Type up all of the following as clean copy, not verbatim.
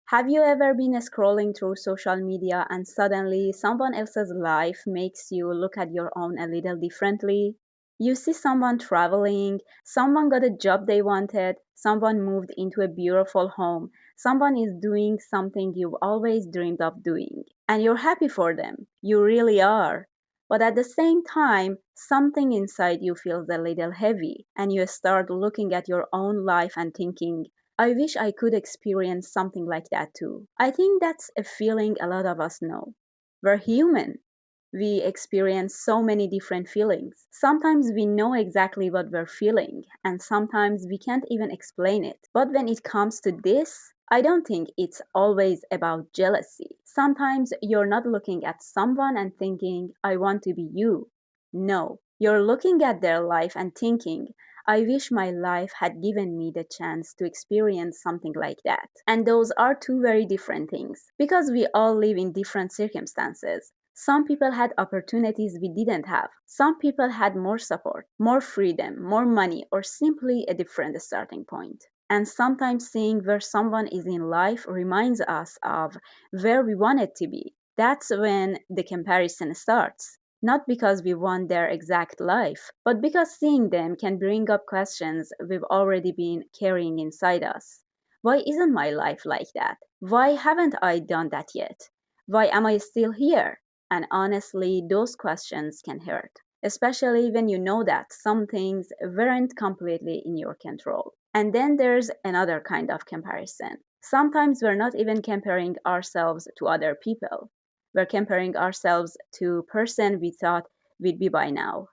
Have you ever been scrolling through social media and suddenly someone else's life makes you look at your own a little differently? You see someone traveling, someone got a job they wanted, someone moved into a beautiful home, someone is doing something you've always dreamed of doing, and you're happy for them. You really are. But at the same time, something inside you feels a little heavy, and you start looking at your own life and thinking, I wish I could experience something like that too. I think that's a feeling a lot of us know. We're human. We experience so many different feelings. Sometimes we know exactly what we're feeling, and sometimes we can't even explain it. But when it comes to this, I don't think it's always about jealousy. Sometimes you're not looking at someone and thinking, I want to be you. No, you're looking at their life and thinking, I wish my life had given me the chance to experience something like that. And those are two very different things because we all live in different circumstances. Some people had opportunities we didn't have. Some people had more support, more freedom, more money, or simply a different starting point. And sometimes seeing where someone is in life reminds us of where we wanted to be. That's when the comparison starts. Not because we want their exact life, but because seeing them can bring up questions we've already been carrying inside us. Why isn't my life like that? Why haven't I done that yet? Why am I still here? And honestly, those questions can hurt, especially when you know that some things weren't completely in your control. And then there's another kind of comparison. Sometimes we're not even comparing ourselves to other people. We're comparing ourselves to person we thought we'd be by now.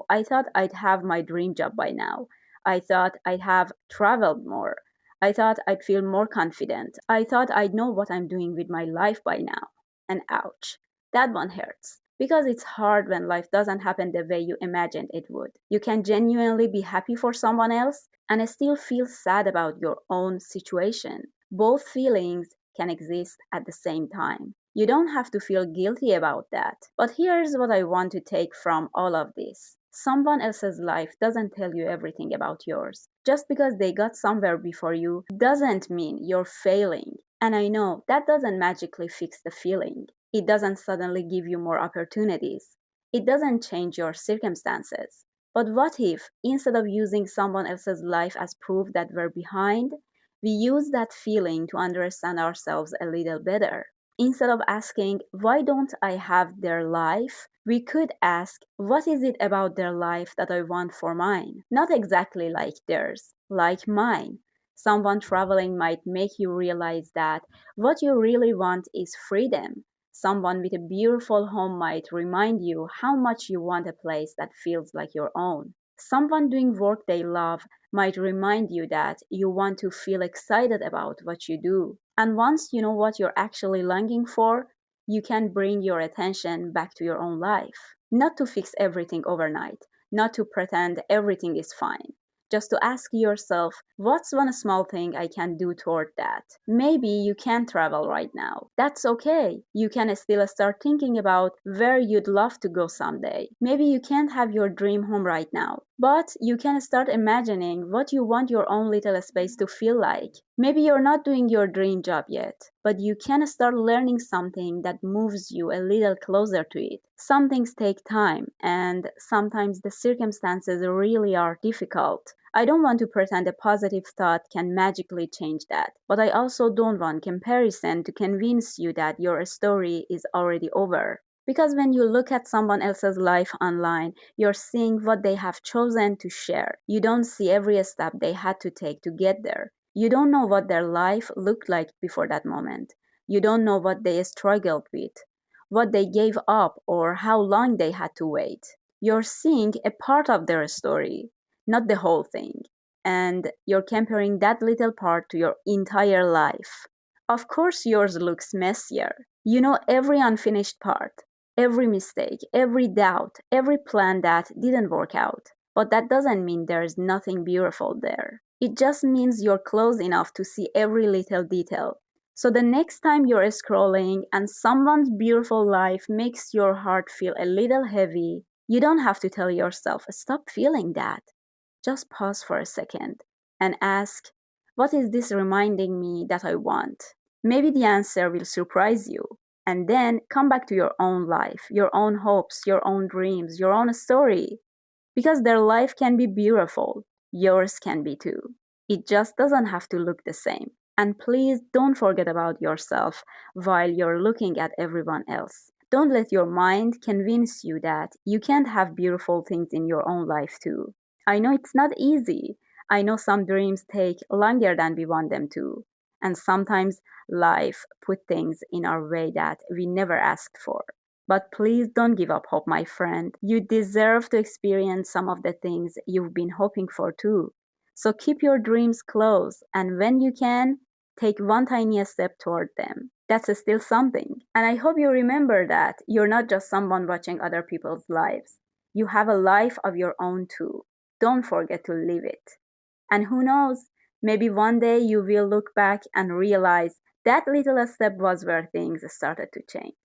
I thought I'd have my dream job by now. I thought I'd have traveled more. I thought I'd feel more confident. I thought I'd know what I'm doing with my life by now. And ouch, that one hurts. Because it's hard when life doesn't happen the way you imagined it would. You can genuinely be happy for someone else and still feel sad about your own situation. Both feelings can exist at the same time. You don't have to feel guilty about that. But here's what I want to take from all of this. Someone else's life doesn't tell you everything about yours. Just because they got somewhere before you doesn't mean you're failing. And I know that doesn't magically fix the feeling. It doesn't suddenly give you more opportunities. It doesn't change your circumstances. But what if, instead of using someone else's life as proof that we're behind, we use that feeling to understand ourselves a little better? Instead of asking, why don't I have their life? We could ask, what is it about their life that I want for mine? Not exactly like theirs, like mine. Someone traveling might make you realize that what you really want is freedom. Someone with a beautiful home might remind you how much you want a place that feels like your own. Someone doing work they love might remind you that you want to feel excited about what you do. And once you know what you're actually longing for, you can bring your attention back to your own life. Not to fix everything overnight, not to pretend everything is fine. Just to ask yourself, what's one small thing I can do toward that? Maybe you can't travel right now. That's okay. You can still start thinking about where you'd love to go someday. Maybe you can't have your dream home right now, but you can start imagining what you want your own little space to feel like. Maybe you're not doing your dream job yet, but you can start learning something that moves you a little closer to it. Some things take time, and sometimes the circumstances really are difficult. I don't want to pretend a positive thought can magically change that, but I also don't want comparison to convince you that your story is already over. Because when you look at someone else's life online, you're seeing what they have chosen to share. You don't see every step they had to take to get there. You don't know what their life looked like before that moment. You don't know what they struggled with, what they gave up, or how long they had to wait. You're seeing a part of their story, not the whole thing. And you're comparing that little part to your entire life. Of course, yours looks messier. You know every unfinished part, every mistake, every doubt, every plan that didn't work out. But that doesn't mean there's nothing beautiful there. It just means you're close enough to see every little detail. So the next time you're scrolling and someone's beautiful life makes your heart feel a little heavy, you don't have to tell yourself, stop feeling that. Just pause for a second and ask, what is this reminding me that I want? Maybe the answer will surprise you. And then come back to your own life, your own hopes, your own dreams, your own story. Because their life can be beautiful. Yours can be too. It just doesn't have to look the same. And please don't forget about yourself while you're looking at everyone else. Don't let your mind convince you that you can't have beautiful things in your own life too. I know it's not easy. I know some dreams take longer than we want them to. And sometimes life put things in our way that we never asked for. But please don't give up hope, my friend. You deserve to experience some of the things you've been hoping for too. So keep your dreams close, and when you can, take one tiny step toward them. That's still something. And I hope you remember that you're not just someone watching other people's lives. You have a life of your own too. Don't forget to live it. And who knows, maybe one day you will look back and realize that little step was where things started to change.